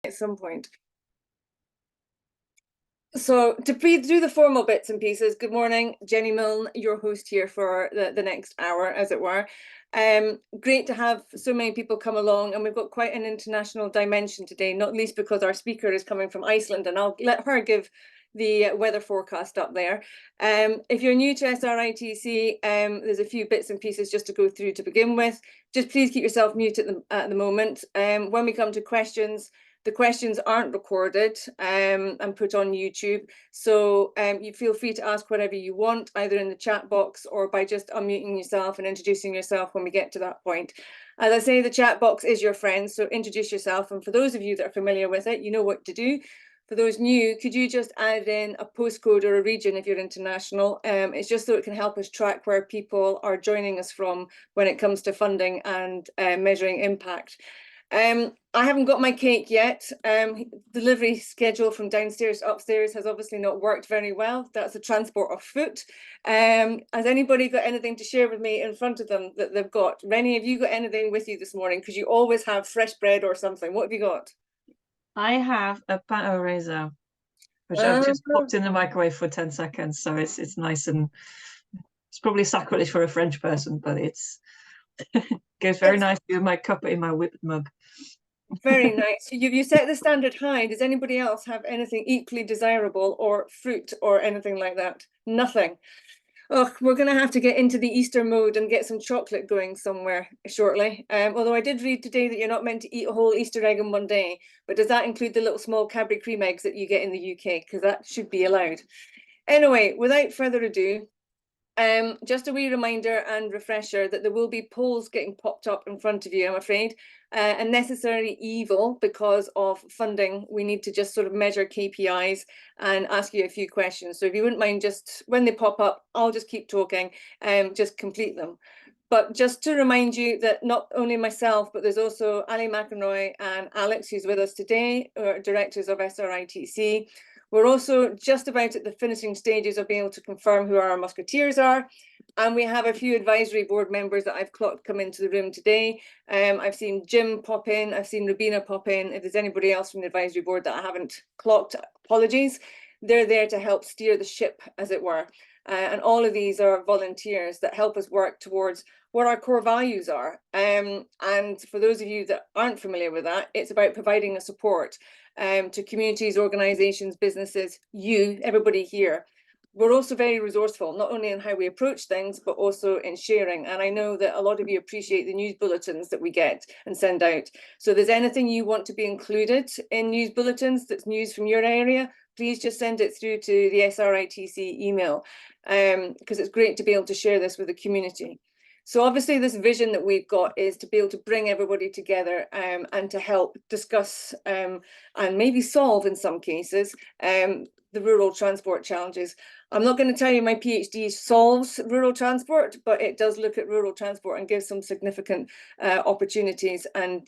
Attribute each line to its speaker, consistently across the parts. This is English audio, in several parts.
Speaker 1: at some point. So to do the formal bits and pieces, good morning, Jenny Milne, your host here for the next hour, as it were. Great to have so many people come along, and we've got quite an international dimension today, not least because our speaker is coming from Iceland, and I'll let her give the weather forecast up there. If you're new to SRITC, there's a few bits and pieces just to go through to begin with. Just please keep yourself muted at the moment. When we come to questions, the questions aren't recorded and put on YouTube, so you feel free to ask whatever you want, either in the chat box or by just unmuting yourself and introducing yourself when we get to that point. As I say, the chat box is your friend, so introduce yourself, and for those of you that are familiar with it, you know what to do. For those new, could you just add in a postcode or a region if you're international? It's just so it can help us track where people are joining us from when it comes to funding and measuring impact. I haven't got my cake yet. Delivery schedule from downstairs to upstairs has obviously not worked very well. That's a transport of foot. Has anybody got anything to share with me in front of them that they've got? Rennie, have you got anything with you this morning? Because you always have fresh bread or something. What have you got?
Speaker 2: I have a pain au raisin, which I've just popped in the microwave for 10 seconds. So it's nice, and it's probably sacrilege for a French person, but it's goes very nicely with my cup in my whipped mug.
Speaker 1: Very nice. You set the standard high. Does anybody else have anything equally desirable, or fruit or anything like that? Nothing. Oh, we're going to have to get into the Easter mode and get some chocolate going somewhere shortly. Although I did read today that you're not meant to eat a whole Easter egg in one day, but does that include the little small Cadbury cream eggs that you get in the UK? Because that should be allowed. Anyway, without further ado, just a wee reminder and refresher that there will be polls getting popped up in front of you, I'm afraid. A necessary evil because of funding. We need to just sort of measure KPIs and ask you a few questions. So if you wouldn't mind, just when they pop up, I'll just keep talking and just complete them. But just to remind you that not only myself, but there's also Ali McEnroy and Alex, who's with us today, who are directors of SRITC. We're also just about at the finishing stages of being able to confirm who our musketeers are. And we have a few advisory board members that I've clocked come into the room today. I've seen Jim pop in, I've seen Rubina pop in. If there's anybody else from the advisory board that I haven't clocked, apologies. They're there to help steer the ship, as it were. And all of these are volunteers that help us work towards what our core values are. And for those of you that aren't familiar with that, it's about providing a support to communities, organisations, businesses, everybody here. We're also very resourceful, not only in how we approach things, but also in sharing. And I know that a lot of you appreciate the news bulletins that we get and send out. So if there's anything you want to be included in news bulletins that's news from your area, please just send it through to the SRITC email, because it's great to be able to share this with the community. So obviously this vision that we've got is to be able to bring everybody together and to help discuss and maybe solve, in some cases, the rural transport challenges. I'm not going to tell you my PhD solves rural transport, but it does look at rural transport and gives some significant opportunities and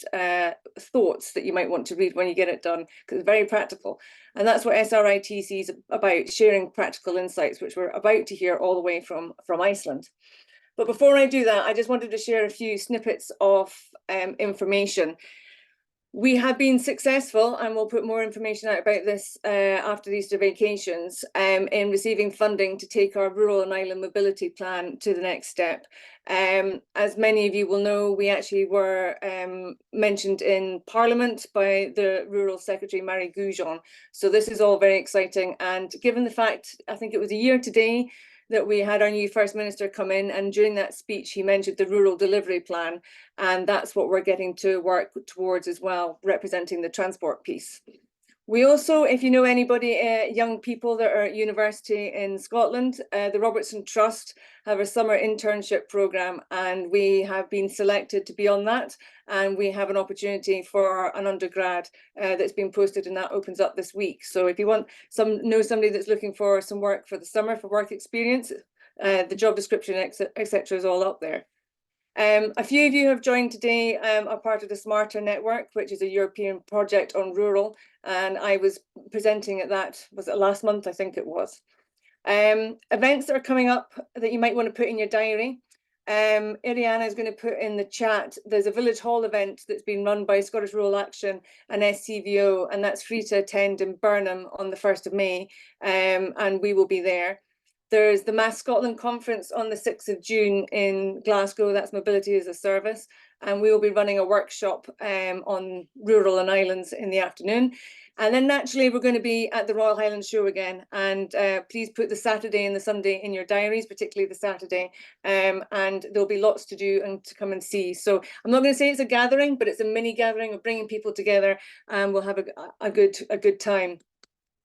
Speaker 1: thoughts that you might want to read when you get it done, because it's very practical. And that's what SRITC is about, sharing practical insights, which we're about to hear all the way from Iceland. But before I do that, I just wanted to share a few snippets of information. We have been successful, and we'll put more information out about this after the Easter vacations, in receiving funding to take our rural and island mobility plan to the next step. As many of you will know, we actually were mentioned in Parliament by the Rural Secretary, Marie Goujon. So this is all very exciting. And given the fact, I think it was a year today, that we had our new First Minister come in, and during that speech he mentioned the rural delivery plan, and that's what we're getting to work towards as well, representing the transport piece. We also, if you know anybody, young people that are at university in Scotland, the Robertson Trust have a summer internship programme, and we have been selected to be on that, and we have an opportunity for an undergrad that's been posted, and that opens up this week. So if you know somebody that's looking for some work for the summer, for work experience, the job description, etc. is all up there. A few of you have joined today, are part of the Smarter Network, which is a European project on rural, and I was presenting at that, was it last month? I think it was. Events that are coming up that you might want to put in your diary. Iriana is going to put in the chat, there's a village hall event that's been run by Scottish Rural Action and SCVO, and that's free to attend in Burnham on the 1st of May, and we will be there. There's the Mass Scotland Conference on the 6th of June in Glasgow, that's Mobility as a Service, and we will be running a workshop on rural and islands in the afternoon. And then naturally, we're going to be at the Royal Highland Show again. And please put the Saturday and the Sunday in your diaries, particularly the Saturday. And there'll be lots to do and to come and see. So I'm not going to say it's a gathering, but it's a mini gathering of bringing people together, and we'll have a good time.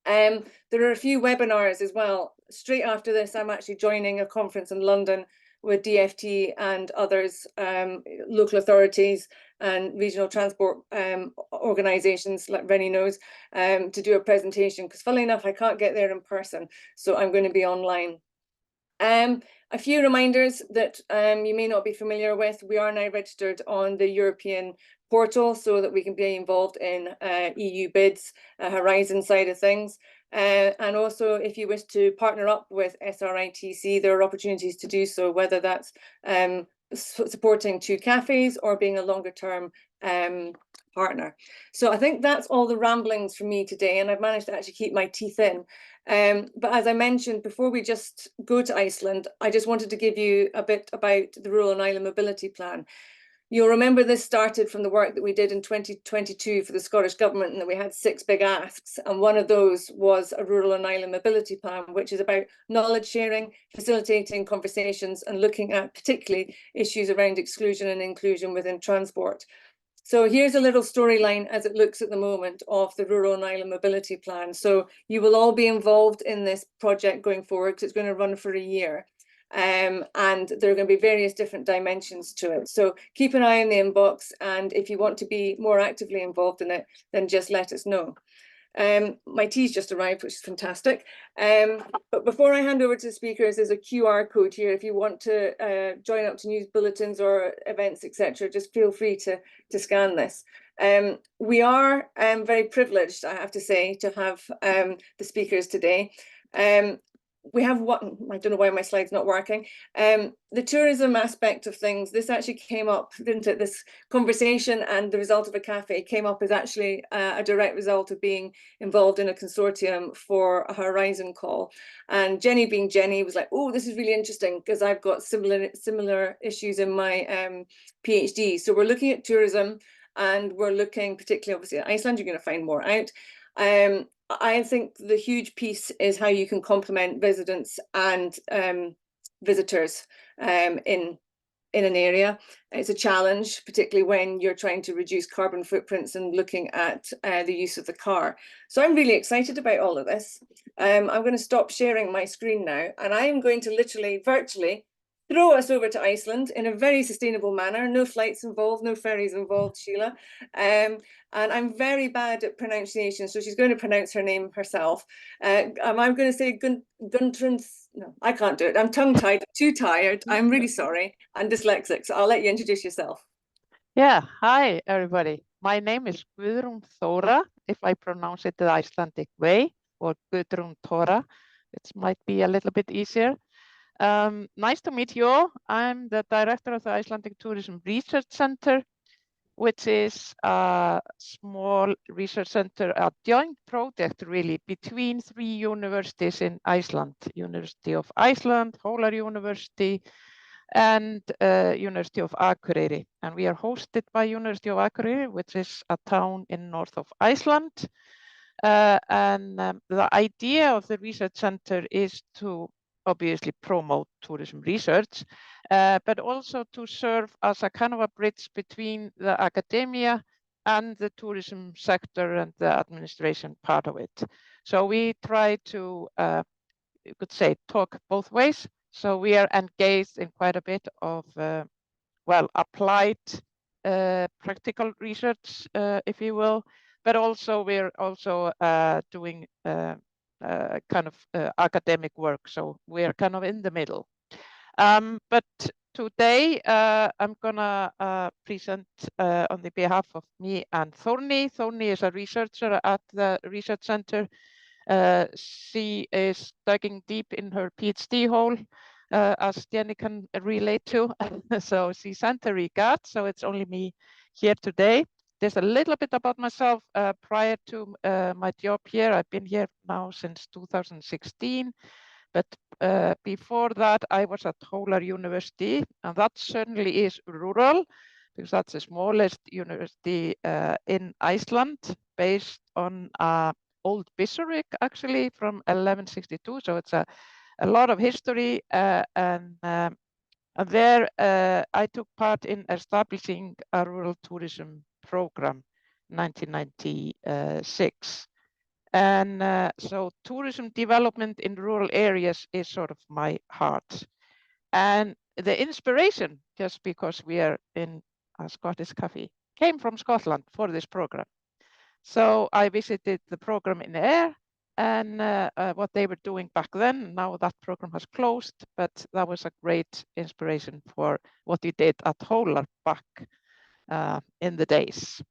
Speaker 1: There are a few webinars as well. Straight after this, I'm actually joining a conference in London with DFT and others, local authorities and regional transport organisations, like Rennie knows, to do a presentation, because funnily enough, I can't get there in person, so I'm going to be online. A few reminders that you may not be familiar with. We are now registered on the European portal so that we can be involved in EU bids, Horizon side of things. And also, if you wish to partner up with SRITC, there are opportunities to do so, whether that's supporting 2 cafes or being a longer term partner. So I think that's all the ramblings from me today, and I've managed to actually keep my teeth in. But as I mentioned, before we just go to Iceland, I just wanted to give you a bit about the Rural and Island Mobility Plan. You'll remember this started from the work that we did in 2022 for the Scottish Government, and that we had 6 big asks. And one of those was a Rural and Island Mobility Plan, which is about knowledge sharing, facilitating conversations, and looking at particularly issues around exclusion and inclusion within transport. So here's a little storyline as it looks at the moment of the Rural and Island Mobility Plan. So you will all be involved in this project going forward, because it's going to run for a year. And there are going to be various different dimensions to it. So keep an eye on the inbox, and if you want to be more actively involved in it, then just let us know. My tea's just arrived, which is fantastic. But before I hand over to the speakers, there's a QR code here. If you want to join up to news bulletins or events, etc., just feel free to scan this. We are very privileged, I have to say, to have the speakers today. We have one, I don't know why my slide's not working. The tourism aspect of things, this actually came up, didn't it? This conversation and the result of a cafe came up as actually a direct result of being involved in a consortium for a Horizon call. And Jenny, being Jenny, was like, oh, this is really interesting, because I've got similar issues in my PhD. So we're looking at tourism, and we're looking particularly, obviously, at Iceland. You're going to find more out. I think the huge piece is how you can complement residents and visitors in an area. It's a challenge, particularly when you're trying to reduce carbon footprints and looking at the use of the car. So I'm really excited about all of this. I'm going to stop sharing my screen now, and I am going to literally virtually throw us over to Iceland in a very sustainable manner. No flights involved, no ferries involved, Sheila. And I'm very bad at pronunciation, so she's going to pronounce her name herself. I'm going to say Guðrún. No, I can't do it. I'm tongue-tied, too tired. I'm really sorry. I'm dyslexic, so I'll let you introduce yourself.
Speaker 3: Yeah, hi everybody. My name is Guðrún Þóra, if I pronounce it the Icelandic way, or Guðrún Þóra. It might be a little bit easier. Nice to meet you all. I'm the director of the Icelandic Tourism Research Centre, which is a small research center, a joint project really between 3 universities in Iceland: University of Iceland, Hólar University, and University of Akureyri. And we are hosted by University of Akureyri, which is a town in north of Iceland. The idea of the research center is to obviously promote tourism research, but also to serve as a kind of a bridge between the academia and the tourism sector and the administration part of it. So we try to, you could say, talk both ways. So we are engaged in quite a bit of, well, applied practical research, if you will, but also we're also doing kind of academic work. So we're kind of in the middle. But today I'm gonna present on the behalf of me and Thorni. Thorni is a researcher at the research center. She is digging deep in her PhD hole as Jenny can relate to. So she sent a regard, so it's only me here today. There's a little bit about myself. Prior to my job here, I've been here now since 2016. But before that, I was at Hólar University, and that certainly is rural, because that's the smallest university in Iceland, based on old bishopric, actually, from 1162. So it's a lot of history, and there I took part in establishing a rural tourism program, 1996. And so tourism development in rural areas is sort of my heart. And the inspiration, just because we are in a Scottish cafe, came from Scotland for this program. So I visited the program in Ayr and what they were doing back then. Now that program has closed, but that was a great inspiration for what we did at Hólar back in the days.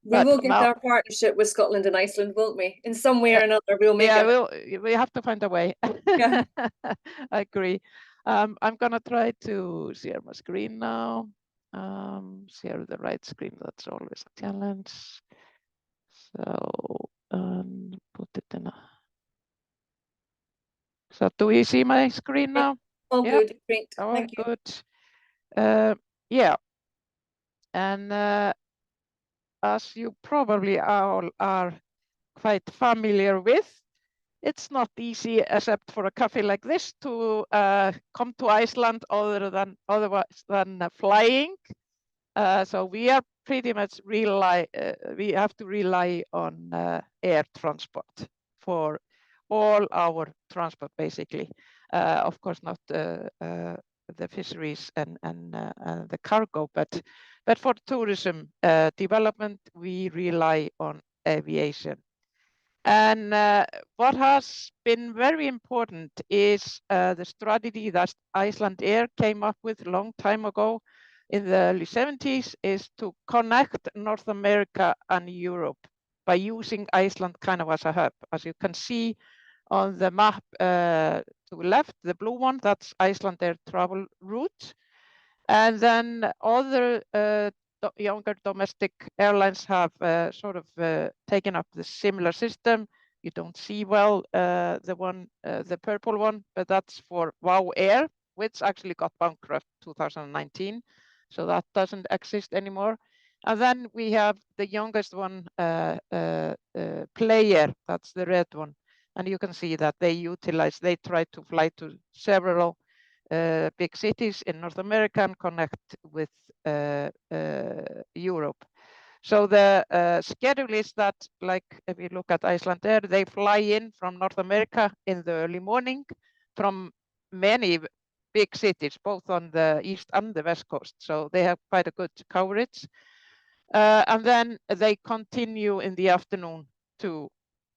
Speaker 1: We will get our partnership with Scotland and Iceland, won't we? In some way or another, we'll make it.
Speaker 3: We have to find a way.
Speaker 1: Yeah.
Speaker 3: I agree. I'm gonna try to share my screen now. Share the right screen, that's always a challenge. So put it in a. So do you see my screen now?
Speaker 1: All good, great.
Speaker 3: Oh,
Speaker 1: thank you.
Speaker 3: Good. Yeah. And as you probably all are quite familiar with, it's not easy, except for a cafe like this, to come to Iceland otherwise than flying. So we are pretty much we have to rely on air transport for all our transport, basically. Of course, not the fisheries and the cargo, but for tourism development, we rely on aviation. And what has been very important is the strategy that Iceland Air came up with a long time ago in the early 70s, is to connect North America and Europe by using Iceland kind of as a hub. As you can see on the map to the left, the blue one, that's Iceland Air travel route. And then other younger domestic airlines have sort of taken up the similar system. You don't see well the purple one, but that's for WOW Air, which actually got bankrupt 2019. So that doesn't exist anymore. And then we have the youngest one, Player, that's the red one. And you can see that they try to fly to several big cities in North America and connect with Europe. So the schedule is that, like if you look at Iceland Air, they fly in from North America in the early morning from many big cities, both on the east and the west coast. So they have quite a good coverage. And then they continue in the afternoon to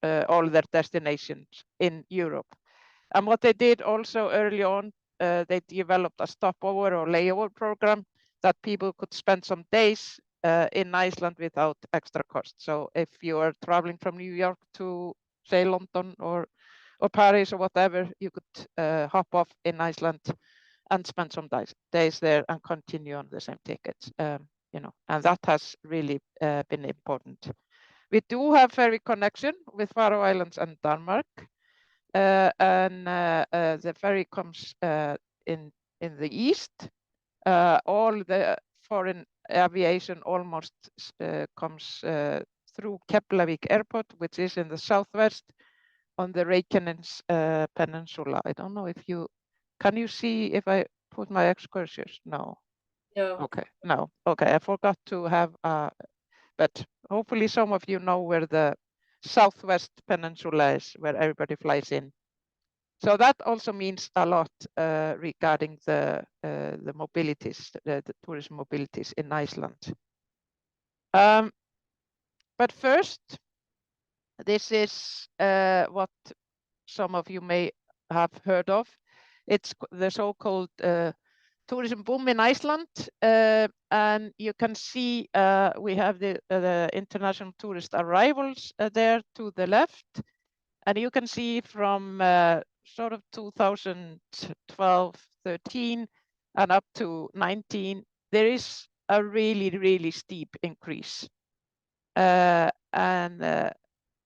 Speaker 3: all their destinations in Europe. And what they did also early on, they developed a stopover or layover program that people could spend some days in Iceland without extra cost. So if you are traveling from New York to, say, London or Paris or whatever, you could hop off in Iceland and spend some days there and continue on the same tickets. And that has really been important. We do have ferry connection with Faroe Islands and Denmark. And the ferry comes in the east. All the foreign aviation almost comes through Keflavik Airport, which is in the southwest on the Reykjanes Peninsula. I don't know if can you see if I put my excursions? No. Okay, no. Okay, I forgot to have, but hopefully some of you know where the southwest peninsula is, where everybody flies in. So that also means a lot regarding the mobilities, the tourism mobilities in Iceland. But first, this is what some of you may have heard of. It's the so-called tourism boom in Iceland. And you can see we have the international tourist arrivals there to the left. And you can see from sort of 2012, 13, and up to 19, there is a really, really steep increase. And I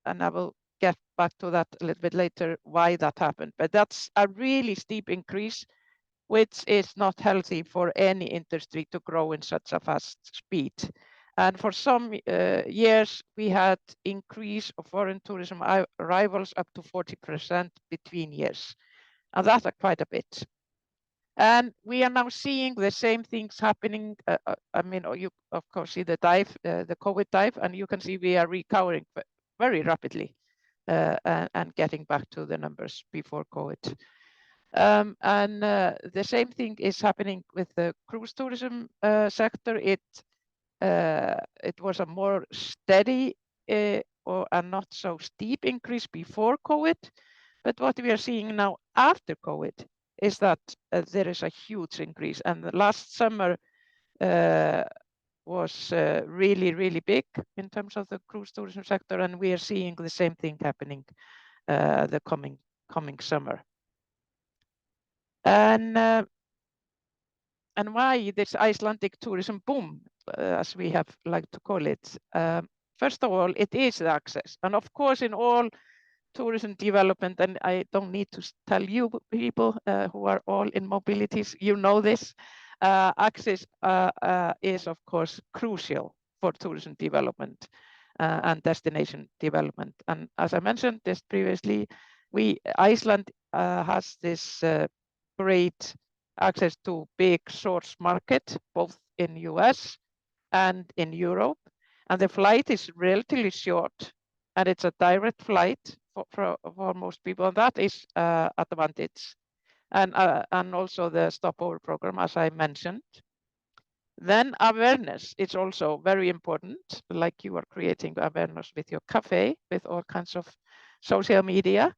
Speaker 3: will get back to that a little bit later, why that happened. But that's a really steep increase, which is not healthy for any industry to grow in such a fast speed. And for some years, we had increase of foreign tourism arrivals up to 40% between years. And that's quite a bit. And we are now seeing the same things happening. I mean, you of course see the dive, the COVID dive, and you can see we are recovering very rapidly and getting back to the numbers before COVID. The same thing is happening with the cruise tourism sector. It was a more steady or a not so steep increase before COVID, but what we are seeing now after COVID is that there is a huge increase. And the last summer was really, really big in terms of the cruise tourism sector, and we are seeing the same thing happening the coming summer. And why this Icelandic tourism boom, as we have liked to call it? First of all, it is the access. And of course, in all tourism development, and I don't need to tell you people who are all in mobilities, you know this, access is of course crucial for tourism development and destination development. And as I mentioned this previously, Iceland has this great access to big source market, both in US and in Europe. And the flight is relatively short, and it's a direct flight for most people, and that is advantage. And also the stopover program, as I mentioned. Then awareness is also very important, like you are creating awareness with your cafe, with all kinds of social media.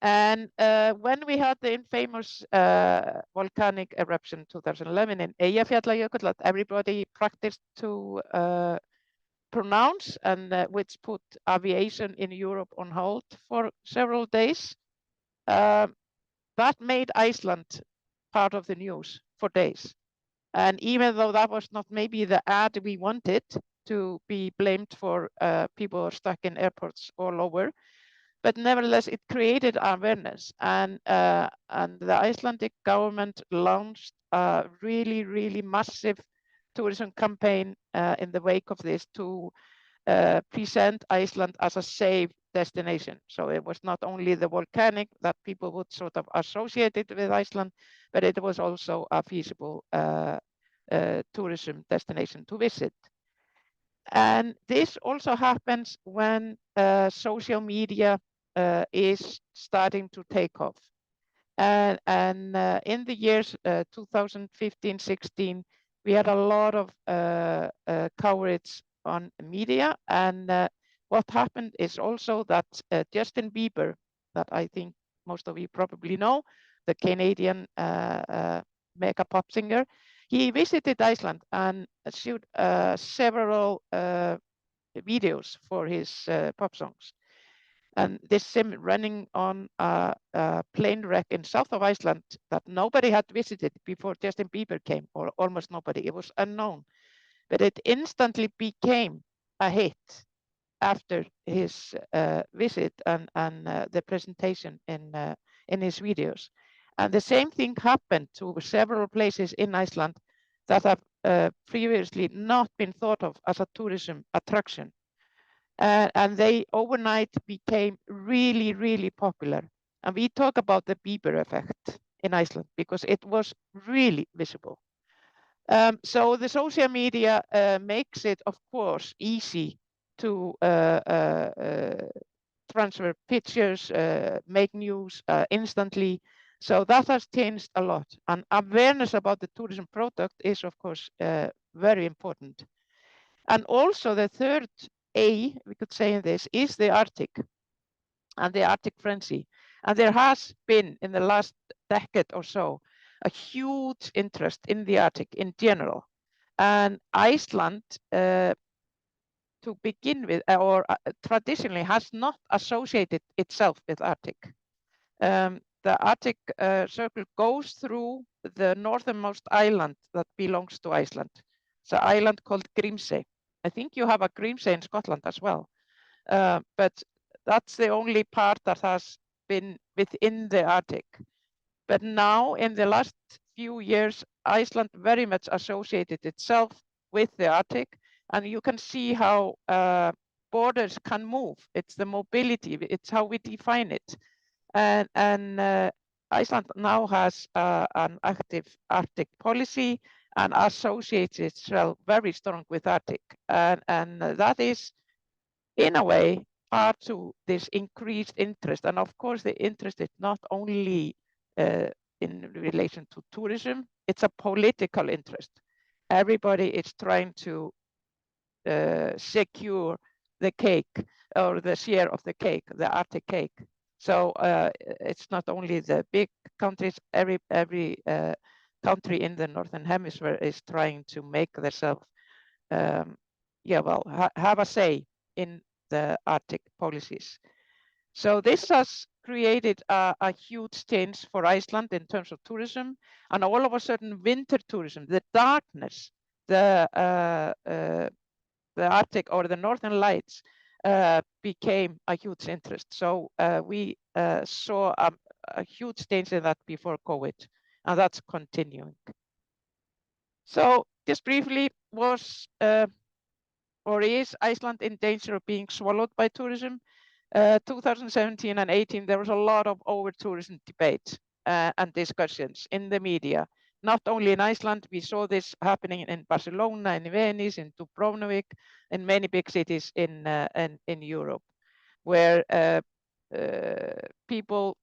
Speaker 3: And when we had the infamous volcanic eruption 2011 in Eyjafjallajökull that everybody practiced to pronounce, and which put aviation in Europe on hold for several days, that made Iceland part of the news for days. And even though that was not maybe the ad we wanted to be blamed for people stuck in airports all over, but nevertheless, it created awareness, and the Icelandic government launched a really, really massive tourism campaign in the wake of this to present Iceland as a safe destination. So it was not only the volcanic that people would sort of associate it with Iceland, but it was also a feasible tourism destination to visit. And this also happens when social media is starting to take off. And in the years 2015-16, we had a lot of coverage on media. And what happened is also that Justin Bieber, that I think most of you probably know, the Canadian mega pop singer, he visited Iceland and shot several videos for his pop songs. And this sim running on a plane wreck in south of Iceland that nobody had visited before Justin Bieber came, or almost nobody. It was unknown, but it instantly became a hit after his visit and the presentation in his videos. And the same thing happened to several places in Iceland that have previously not been thought of as a tourism attraction. And they overnight became really, really popular. And we talk about the Bieber effect in Iceland because it was really visible. So the social media makes it, of course, easy to transfer pictures, make news instantly. So that has changed a lot. And awareness about the tourism product is, of course, very important. And also the third A, we could say in this, is the Arctic and the Arctic frenzy. And there has been, in the last decade or so, a huge interest in the Arctic in general. And Iceland, to begin with, or traditionally has not associated itself with Arctic. the Arctic Circle goes through the northernmost island that belongs to Iceland. It's an island called Grímsey. I think you have a Grímsey in Scotland as well, but that's the only part that has been within the Arctic. But now, in the last few years, Iceland very much associated itself with the Arctic, and you can see how borders can move. It's the mobility, it's how we define it. And Iceland now has an active Arctic policy and associates itself very strong with Arctic. And that is, in a way, part to this increased interest. And of course, the interest is not only in relation to tourism, it's a political interest. Everybody is trying to secure the cake or the share of the cake, the Arctic cake. So it's not only the big countries, every country in the Northern Hemisphere is trying to make themselves, have a say in the Arctic policies. So this has created a huge change for Iceland in terms of tourism, and all of a sudden winter tourism, the darkness, the Arctic or the Northern Lights became a huge interest. So we saw a huge change in that before COVID, and that's continuing. So just briefly, was or is Iceland in danger of being swallowed by tourism? 2017 and 18, there was a lot of over-tourism debate and discussions in the media. Not only in Iceland, we saw this happening in Barcelona, in Venice, in Dubrovnik, in many big cities in Europe, where people,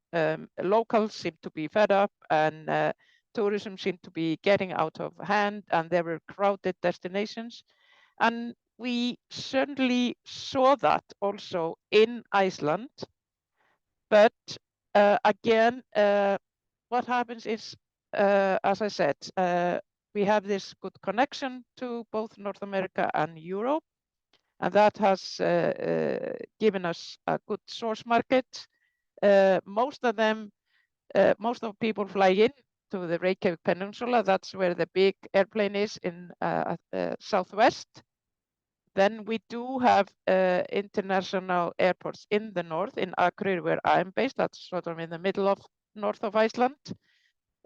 Speaker 3: locals seemed to be fed up, and tourism seemed to be getting out of hand, and there were crowded destinations. And we certainly saw that also in Iceland. But again, what happens is, as I said, we have this good connection to both North America and Europe, and that has given us a good source market. Most of people fly in to the Reykjavik Peninsula. That's where the big airplane is in southwest. Then we do have international airports in the north, in Akureyri, where I'm based. That's sort of in the middle of north of Iceland.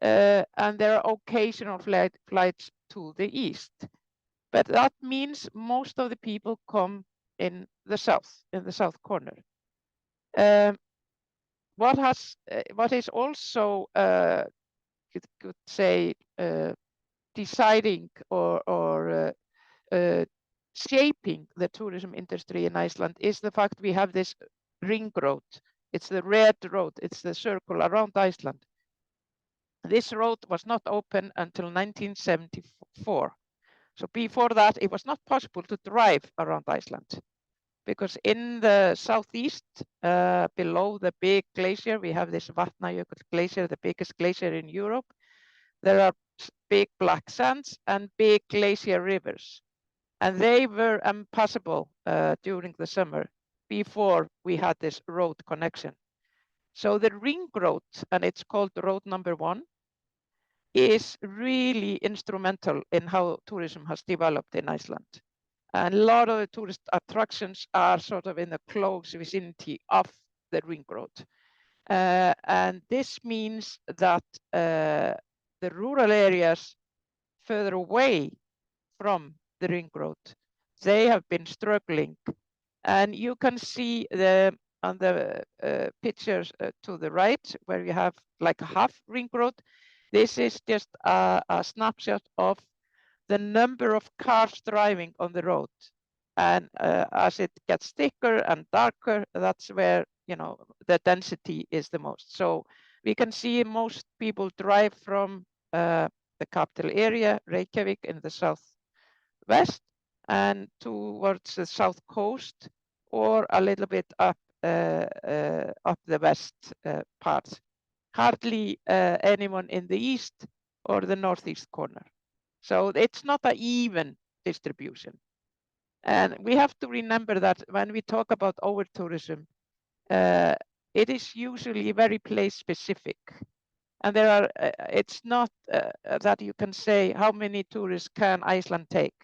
Speaker 3: And there are occasional flights to the east. But that means most of the people come in the south corner. What is also, you could say, deciding or shaping the tourism industry in Iceland is the fact we have this ring road. It's the red road, it's the circle around Iceland. This road was not open until 1974. So before that, it was not possible to drive around Iceland, because in the southeast, below the big glacier, we have this Vatnajökull glacier, the biggest glacier in Europe. There are big black sands and big glacier rivers. And they were impassable during the summer before we had this road connection. So the ring road, and it's called road number 1, is really instrumental in how tourism has developed in Iceland. And a lot of the tourist attractions are sort of in the close vicinity of the ring road. And this means that the rural areas further away from the ring road, they have been struggling. And you can see on the pictures to the right, where you have like a half ring road. This is just a snapshot of the number of cars driving on the road. And as it gets thicker and darker, that's where, you know, the density is the most. So we can see most people drive from the capital area, Reykjavik, in the southwest, and towards the south coast, or a little bit up the west part. Hardly anyone in the east or the northeast corner. So it's not an even distribution. And we have to remember that when we talk about over-tourism, it is usually very place specific. And there are, it's not that you can say how many tourists can Iceland take.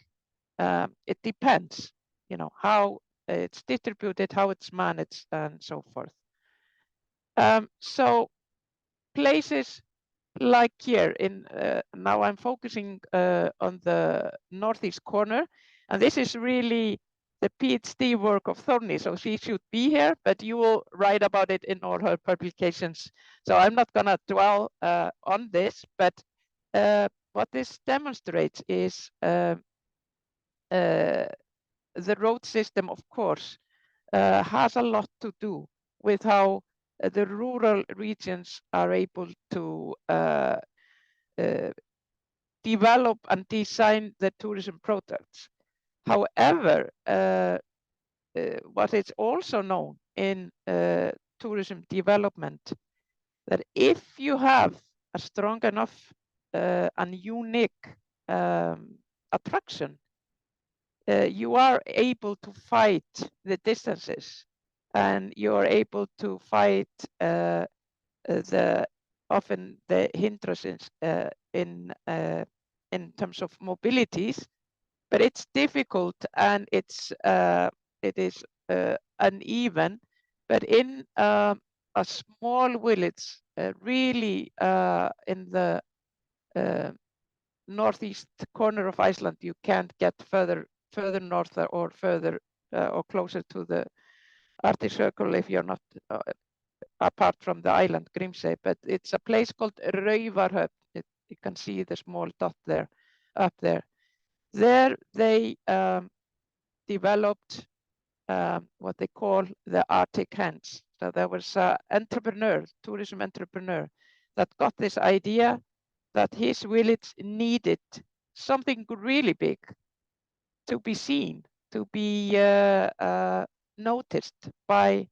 Speaker 3: It depends, you know, how it's distributed, how it's managed, and so forth. So places like here in, now I'm focusing on the northeast corner, and this is really the PhD work of Thorni, so she should be here, but you will write about it in all her publications. So I'm not gonna dwell on this, but what this demonstrates is the road system, of course, has a lot to do with how the rural regions are able to develop and design the tourism products. However, what is also known in tourism development, that if you have a strong enough and unique attraction, you are able to fight the distances, and you are able to fight often the hindrances in terms of mobilities. But it's difficult, and it is uneven. But in a small village, really in the northeast corner of Iceland, you can't get further north or further or closer to the Arctic Circle if you're not apart from the island Grímsey. But it's a place called Raufarhöfn. You can see the small dot there, up there. There they developed what they call the Arctic Hands. So there was an entrepreneur, tourism entrepreneur, that got this idea that his village needed something really big to be seen, to be noticed by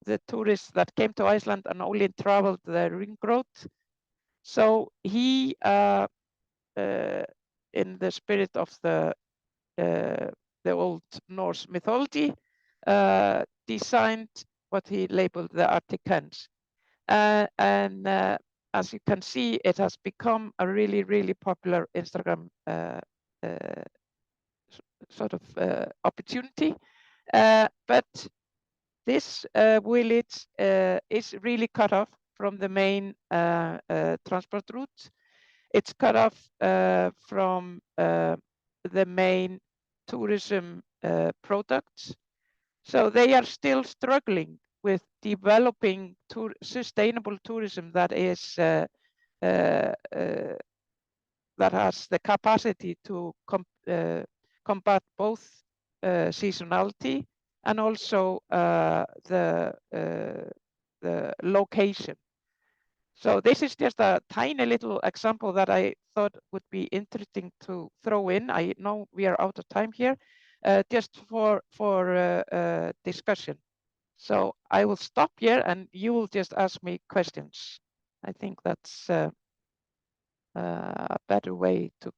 Speaker 3: the tourists that came to Iceland and only traveled the ring road. So he, in the spirit of the old Norse mythology, designed what he labeled the Arctic Hands. And as you can see, it has become a really, really popular Instagram sort of opportunity. But this village is really cut off from the main transport routes. It's cut off from the main tourism products. So they are still struggling with developing sustainable tourism that is that has the capacity to combat both seasonality and also the location. So this is just a tiny little example that I thought would be interesting to throw in. I know we are out of time here, just for discussion. So I will stop here and you will just ask me questions. I think that's a better way to go.